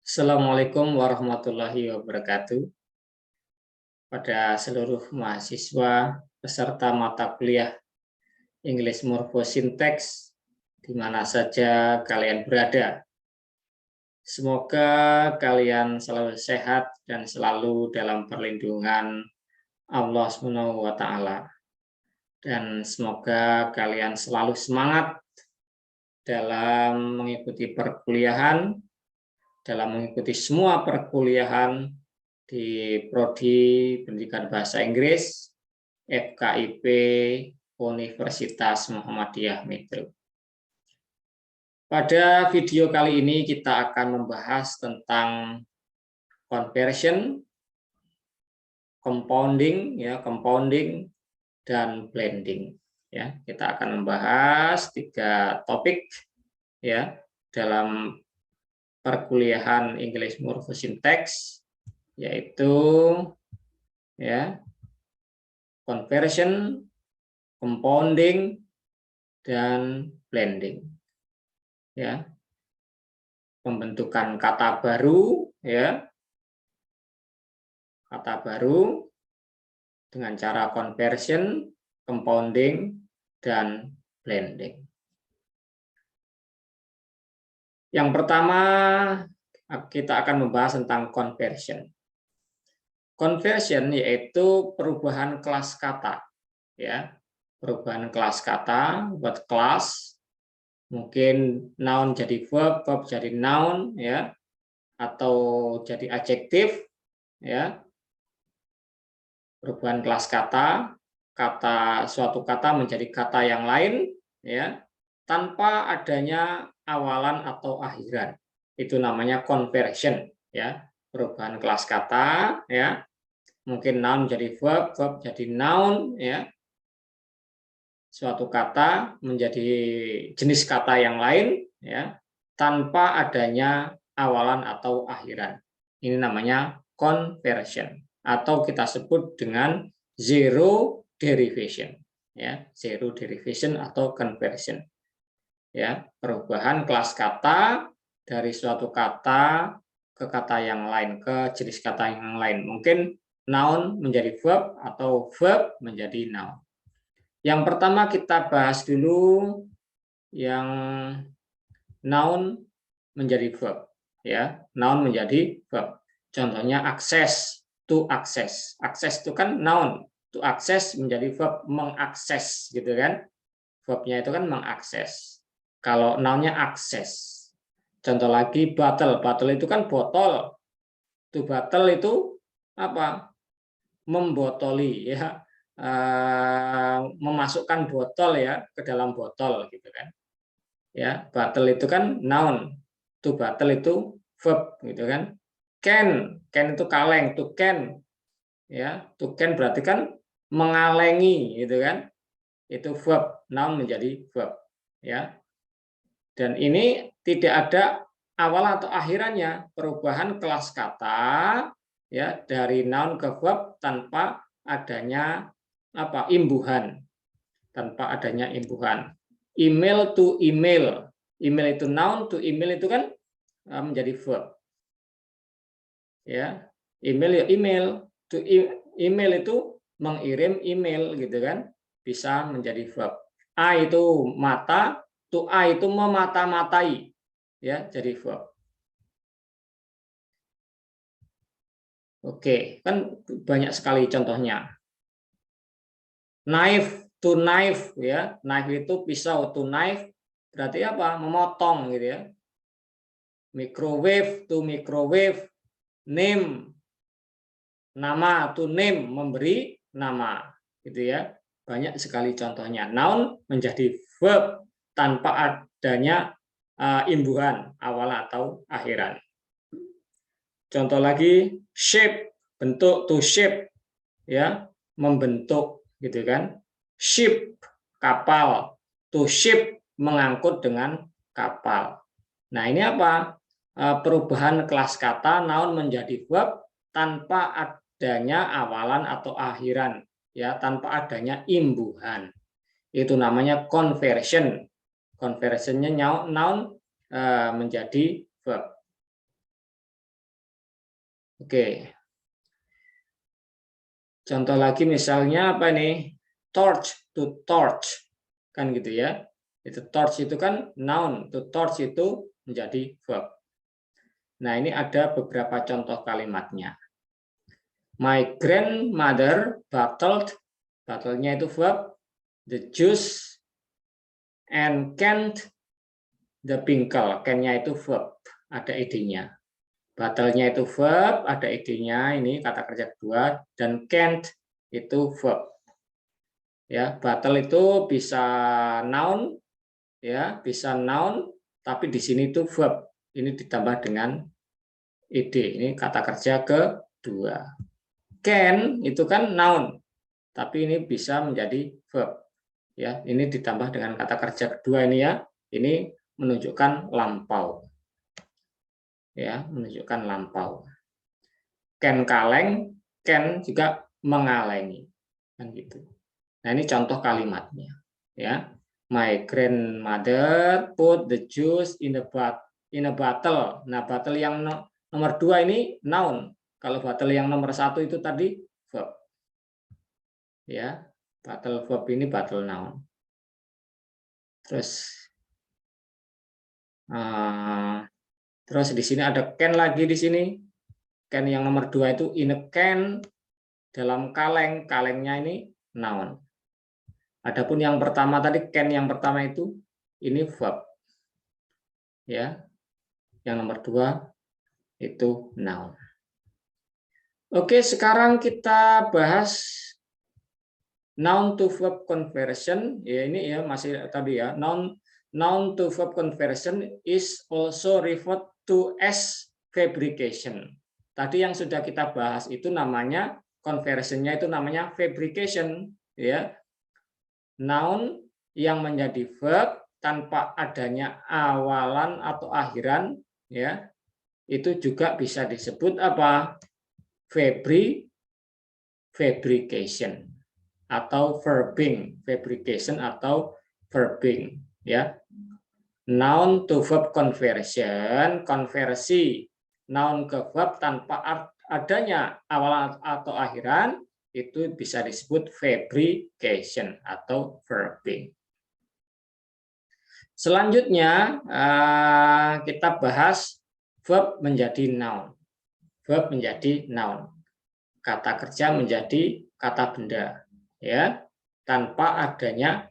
Assalamualaikum warahmatullahi wabarakatuh. Pada seluruh mahasiswa peserta mata kuliah English Morphosyntax di mana saja kalian berada. Semoga kalian selalu sehat dan selalu dalam perlindungan Allah SWT. Dan semoga kalian selalu semangat dalam mengikuti perkuliahan, dalam mengikuti semua perkuliahan di Prodi Pendidikan Bahasa Inggris FKIP Universitas Muhammadiyah Metro. Pada video kali ini kita akan membahas tentang conversion, compounding dan blending. Ya, kita akan membahas 3 topik ya dalam perkuliahan English Morphosyntax, yaitu ya conversion, compounding, dan blending. Ya, pembentukan kata baru, ya, kata baru dengan cara conversion, compounding, dan blending. Yang pertama, kita akan membahas tentang conversion. Conversion yaitu perubahan kelas kata, ya, perubahan kelas kata buat kelas, mungkin noun jadi verb, verb jadi noun, ya, atau jadi adjektif, ya, perubahan kelas kata, suatu kata menjadi kata yang lain, ya, tanpa adanya awalan atau akhiran. Itu namanya conversion, ya, perubahan kelas kata, ya. Mungkin noun jadi verb, verb jadi noun, ya. Suatu kata menjadi jenis kata yang lain, ya, tanpa adanya awalan atau akhiran. Ini namanya conversion atau kita sebut dengan zero derivation, ya, zero derivation atau conversion. Ya, perubahan kelas kata dari suatu kata ke kata yang lain, ke jenis kata yang lain. Mungkin noun menjadi verb atau verb menjadi noun. Yang pertama kita bahas dulu yang noun menjadi verb, ya. Noun menjadi verb. Contohnya access, to access. Access itu kan noun, to access menjadi verb, mengakses gitu kan. Verbnya itu kan mengakses. Kalau nounnya akses. Contoh lagi bottle, bottle itu kan botol. To bottle itu apa? Membotoli, ya. Memasukkan botol ya ke dalam botol gitu kan. Ya, bottle itu kan noun. To bottle itu verb gitu kan. Can itu kaleng, to can. Ya, to can berarti kan mengalengi gitu kan. Itu verb, noun menjadi verb, ya. Dan ini tidak ada awal atau akhirannya, perubahan kelas kata ya dari noun ke verb tanpa adanya imbuhan, tanpa adanya imbuhan. Email to email, email itu noun, to email itu kan menjadi verb, ya. Email ya email, to email itu mengirim email gitu kan, bisa menjadi verb. A itu mata, to a itu memata-matai, ya, jadi verb. Oke, kan banyak sekali contohnya. Knife to knife, ya, knife itu pisau, to knife berarti apa? Memotong gitu ya. Microwave to microwave, name, nama, to name, memberi nama, gitu ya. Banyak sekali contohnya. Noun menjadi verb tanpa adanya imbuhan awal atau akhiran. Contoh lagi shape, bentuk, to shape, ya, membentuk gitu kan. Ship, kapal, to ship, mengangkut dengan kapal. Nah, ini apa? Perubahan kelas kata noun menjadi verb tanpa adanya awalan atau akhiran, ya, tanpa adanya imbuhan. Itu namanya conversion. Conversionnya noun menjadi verb. Oke. Contoh lagi misalnya apa nih? Torch, to torch. Kan gitu ya. Itu torch itu kan noun, to torch itu menjadi verb. Nah, ini ada beberapa contoh kalimatnya. My grandmother battled, battle-nya itu verb, the juice and canned the pickle. Can-nya itu verb, ada id-nya. Battle-nya itu verb, ada id-nya, ini kata kerja kedua, dan canned itu verb. Ya, battle itu bisa noun, ya, bisa noun, tapi di sini itu verb. Ini ditambah dengan id. Ini kata kerja kedua. Can itu kan noun, tapi ini bisa menjadi verb. Ya, ini ditambah dengan kata kerja kedua ini ya. Ini menunjukkan lampau. Ya, menunjukkan lampau. Can kaleng, can juga mengalengi. Kan gitu. Nah, ini contoh kalimatnya, ya. My grandmother put the juice in a bottle. Nah, bottle yang nomor 2 ini noun. Kalau bottle yang nomor 1 itu tadi verb. Ya, bottle verb ini bottle noun. Terus di sini ada can lagi di sini. Can yang nomor 2 itu in a can, dalam kaleng. Kalengnya ini noun. Adapun yang pertama tadi can yang pertama itu ini verb. Ya. Yang nomor 2 itu noun. Oke, sekarang kita bahas noun to verb conversion. Ya, ini ya masih tadi ya. Noun to verb conversion is also referred to as fabrication. Tadi yang sudah kita bahas itu namanya conversionnya itu namanya fabrication, ya. Noun yang menjadi verb tanpa adanya awalan atau akhiran, ya. Itu juga bisa disebut apa? Fabrication atau verbing, fabrication atau verbing, ya. Noun to verb conversion, konversi noun ke verb tanpa adanya awal atau akhiran, itu bisa disebut fabrication atau verbing. Selanjutnya kita bahas verb menjadi noun. Verb menjadi noun. Kata kerja menjadi kata benda, ya, tanpa adanya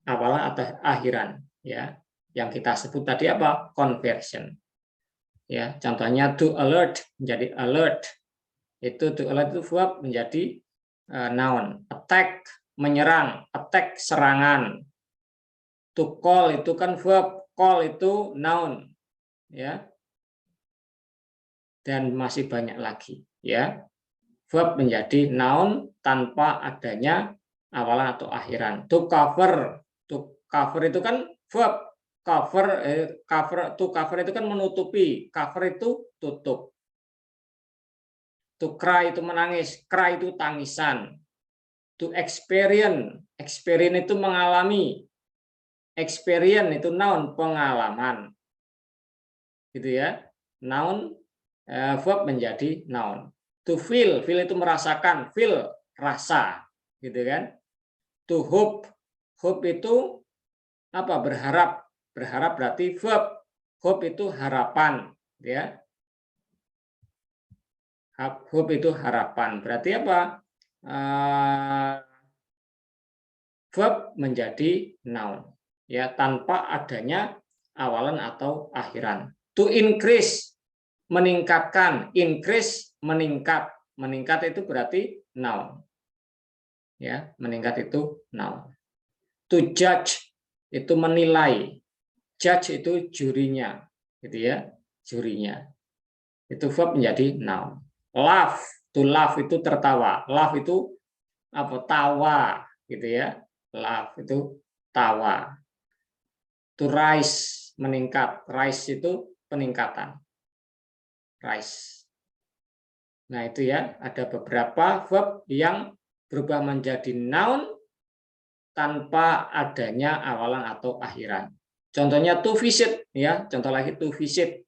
awalan atau akhiran, ya. Yang kita sebut tadi apa? Conversion. Ya, contohnya to alert menjadi alert. Itu to alert itu verb menjadi noun. Attack menyerang, attack serangan. To call itu kan verb, call itu noun, ya. Dan masih banyak lagi, ya. Verb menjadi noun tanpa adanya awalan atau akhiran. To cover itu kan verb. Cover itu kan menutupi. Cover itu tutup. To cry itu menangis. Cry itu tangisan. To experience itu mengalami. Experience itu noun, pengalaman. Gitu ya. Noun, verb menjadi noun. To feel itu merasakan. Feel rasa. Gitu kan. To hope itu apa? Berharap. Berharap berarti verb. Hope itu harapan, ya. Hope itu harapan. Berarti apa? Verb menjadi noun, ya, tanpa adanya awalan atau akhiran. To increase meningkatkan. Increase meningkat. Meningkat itu berarti noun. Ya, meningkat itu noun. To judge itu menilai. Judge itu jurinya, gitu ya, jurinya. Itu verb menjadi noun. Laugh, to laugh itu tertawa. Laugh itu apa? Tawa, gitu ya. Laugh itu tawa. To rise meningkat. Rise itu peningkatan. Rise. Nah, itu ya, ada beberapa verb yang berubah menjadi noun tanpa adanya awalan atau akhiran. Contohnya to visit, ya. Contoh lagi to visit.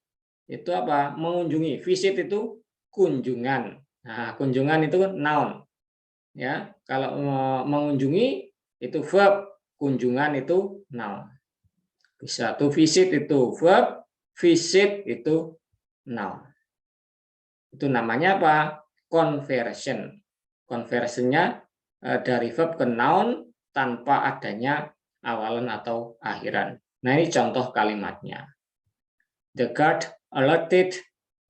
Itu apa? Mengunjungi. Visit itu kunjungan. Nah, kunjungan itu noun. Ya, kalau mengunjungi itu verb, kunjungan itu noun. Bisa to visit itu verb, visit itu noun. Itu namanya apa? Conversion. Conversionnya dari verb ke noun tanpa adanya awalan atau akhiran. Nah, ini contoh kalimatnya. The guard alerted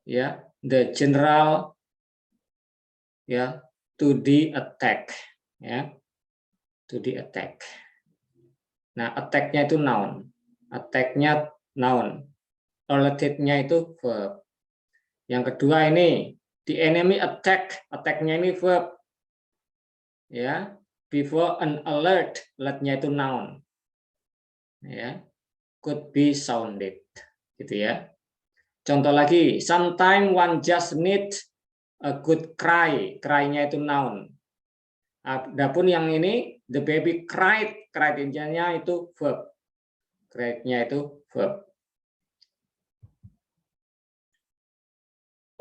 ya the general ya to the attack ya, to the attack. Nah, attack-nya itu noun. Attack-nya noun. Alerted-nya itu verb. Yang kedua ini the enemy attack. Attack-nya ini verb. Ya, before an alert. Alert-nya itu noun. Ya, could be sounded. Gitu ya. Contoh lagi, sometimes one just need a good cry. Cry-nya itu noun. Adapun yang ini, the baby cried. Cried-nya itu verb. Cried-nya itu verb.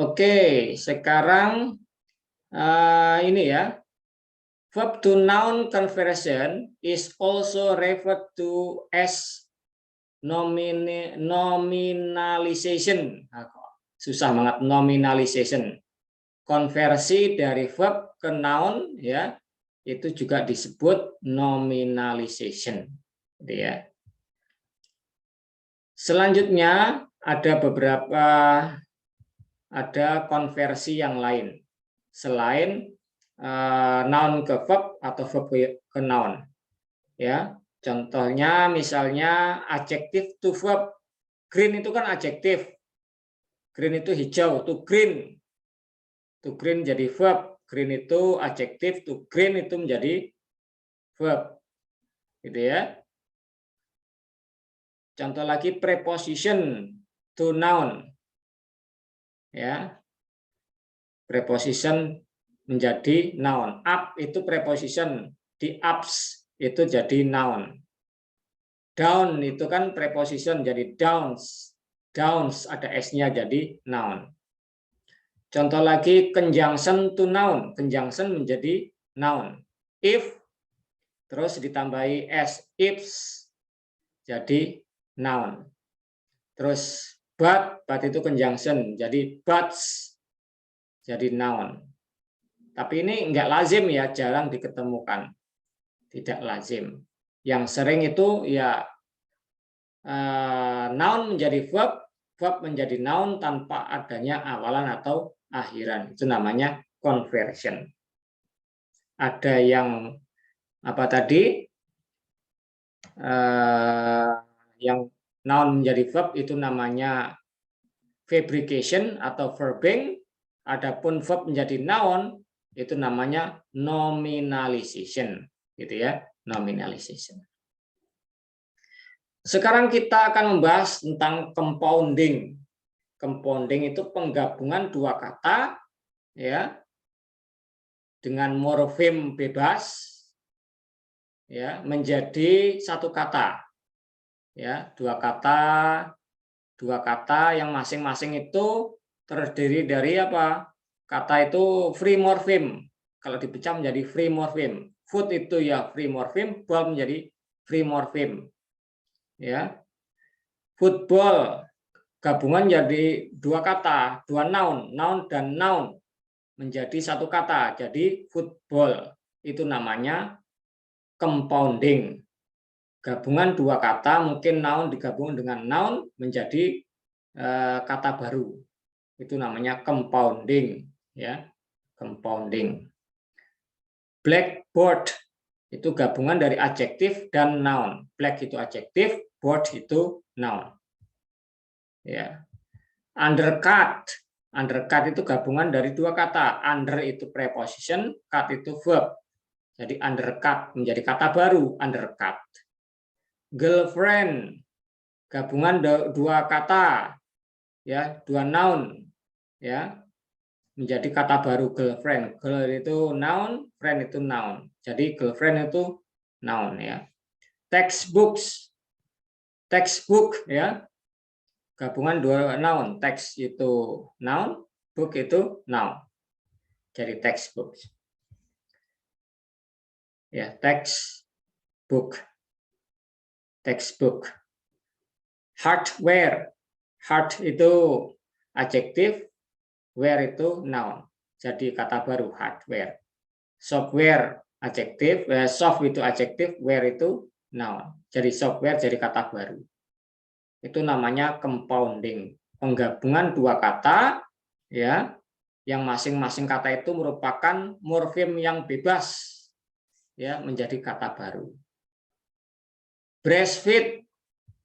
Oke, sekarang ini ya. Verb to noun conversion is also referred to as nominalization. Susah banget, nominalization. Konversi dari verb ke noun ya, itu juga disebut nominalization. Gitu ya. Selanjutnya ada beberapa konversi yang lain selain noun ke verb atau verb ke noun. Ya, contohnya misalnya adjective to verb. Green itu kan adjektif. Green itu hijau, to green. To green jadi verb. Green itu adjektif, to green itu menjadi verb. Gitu ya. Contoh lagi preposition to noun. Ya. Preposition menjadi noun. Up itu preposition, di ups itu jadi noun. Down itu kan preposition jadi downs. Downs ada s-nya jadi noun. Contoh lagi conjunction to noun. Conjunction menjadi noun. If terus ditambahi s, ifs jadi noun. Terus but itu conjunction jadi buts jadi noun. Tapi ini enggak lazim ya, jarang diketemukan. Tidak lazim. Yang sering itu ya noun menjadi verb, verb menjadi noun tanpa adanya awalan atau akhiran. Itu namanya conversion. Ada yang apa tadi? Yang noun menjadi verb itu namanya fabrication atau verbing. Adapun verb menjadi noun itu namanya nominalization, gitu ya, nominalization. Sekarang kita akan membahas tentang compounding. Compounding itu penggabungan dua kata ya dengan morfem bebas ya menjadi satu kata. Ya, dua kata yang masing-masing itu terdiri dari apa? Kata itu free morpheme. Kalau dipecah menjadi free morpheme. Food itu ya free morpheme, ball menjadi free morpheme. Ya. Football gabungan jadi dua kata, dua noun, noun dan noun menjadi satu kata. Jadi football itu namanya compounding. Gabungan dua kata, mungkin noun digabung dengan noun menjadi kata baru. Itu namanya compounding ya, compounding. Blackboard itu gabungan dari adjektif dan noun. Black itu adjektif, board itu noun. Ya. Undercut. Undercut itu gabungan dari dua kata. Under itu preposition, cut itu verb. Jadi undercut menjadi kata baru, undercut. Girlfriend gabungan dua kata ya, dua noun ya menjadi kata baru girlfriend. Girl itu noun, friend itu noun. Jadi girlfriend itu noun ya. Textbooks, textbook ya gabungan dua noun. Text itu noun, Book itu noun. Jadi textbook. Ya, textbook. Textbook. Hardware. Hard itu adjektif, ware itu noun. Jadi kata baru hardware. Software adjektif, soft itu adjektif, ware itu noun. Jadi software jadi kata baru. Itu namanya compounding. Penggabungan dua kata ya, yang masing-masing kata itu merupakan morfem yang bebas ya, menjadi kata baru. Breastfeed.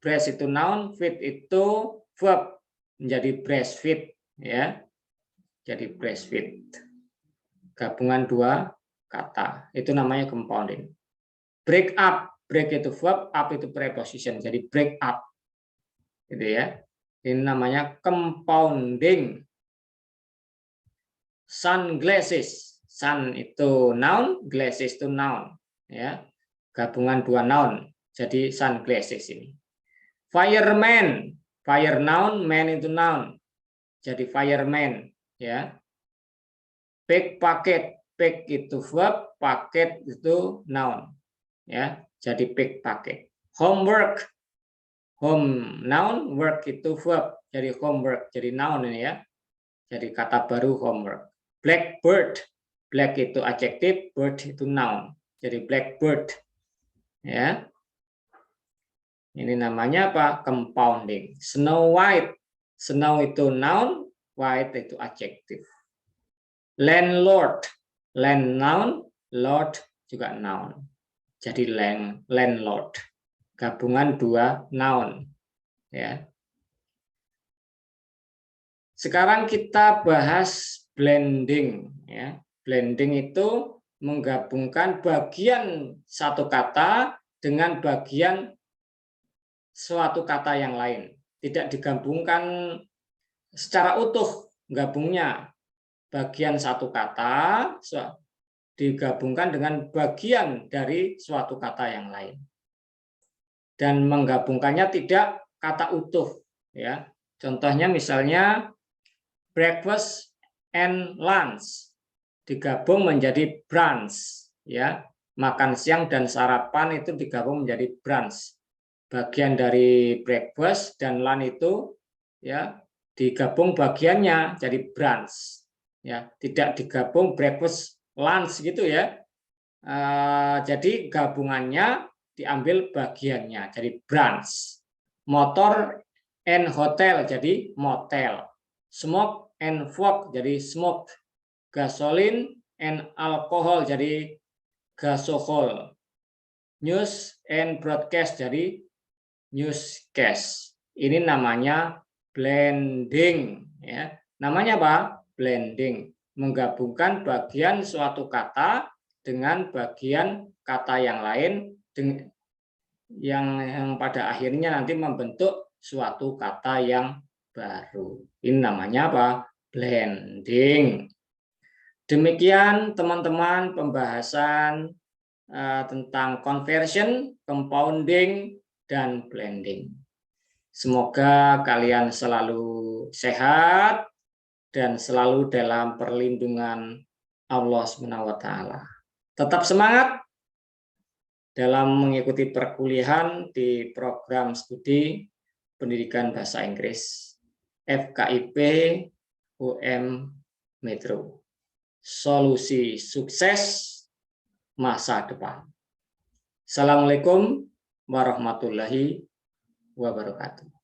Breast itu noun, feed itu verb, menjadi breastfeed ya. Jadi breastfeed. Gabungan dua kata. Itu namanya compounding. Break up. Break itu verb, up itu preposition. Jadi break up. Gitu ya. Ini namanya compounding. Sunglasses. Sun itu noun, glasses itu noun ya. Gabungan dua noun. Jadi sunglasses ini. Fireman. Fire noun, man itu noun. Jadi fireman ya. Pickpocket. Pick itu verb, pocket itu noun ya. Jadi pickpocket. Homework. Home noun, work itu verb. Jadi homework jadi noun ini ya. Jadi kata baru homework. Blackbird. Black itu adjektif, bird itu noun. Jadi blackbird ya. Ini namanya apa? Compounding. Snow White. Snow itu noun, white itu adjektif. Landlord. Land noun, lord juga noun. Jadi landlord. Gabungan dua noun. Ya. Sekarang kita bahas blending. Ya. Blending itu menggabungkan bagian satu kata dengan bagian suatu kata yang lain, tidak digabungkan secara utuh, gabungnya bagian satu kata digabungkan dengan bagian dari suatu kata yang lain, dan menggabungkannya tidak kata utuh ya. Contohnya misalnya breakfast and lunch digabung menjadi brunch ya, makan siang dan sarapan itu digabung menjadi brunch. Bagian dari breakfast dan lunch itu ya digabung bagiannya jadi brunch ya, tidak digabung breakfast lunch gitu ya. Jadi gabungannya diambil bagiannya jadi brunch. Motor and hotel jadi motel. Smoke and fog jadi smoke. Gasoline and alcohol jadi gasohol. News and broadcast jadi newscast. Ini namanya blending ya. Namanya apa? Blending. Menggabungkan bagian suatu kata dengan bagian kata yang lain yang pada akhirnya nanti membentuk suatu kata yang baru. Ini namanya apa? Blending. Demikian teman-teman pembahasan tentang conversion, compounding, dan blending. Semoga kalian selalu sehat dan selalu dalam perlindungan Allah SWT. Tetap semangat dalam mengikuti perkuliahan di program studi pendidikan bahasa Inggris FKIP UM Metro. Solusi sukses masa depan. Assalamualaikum warahmatullahi wabarakatuh.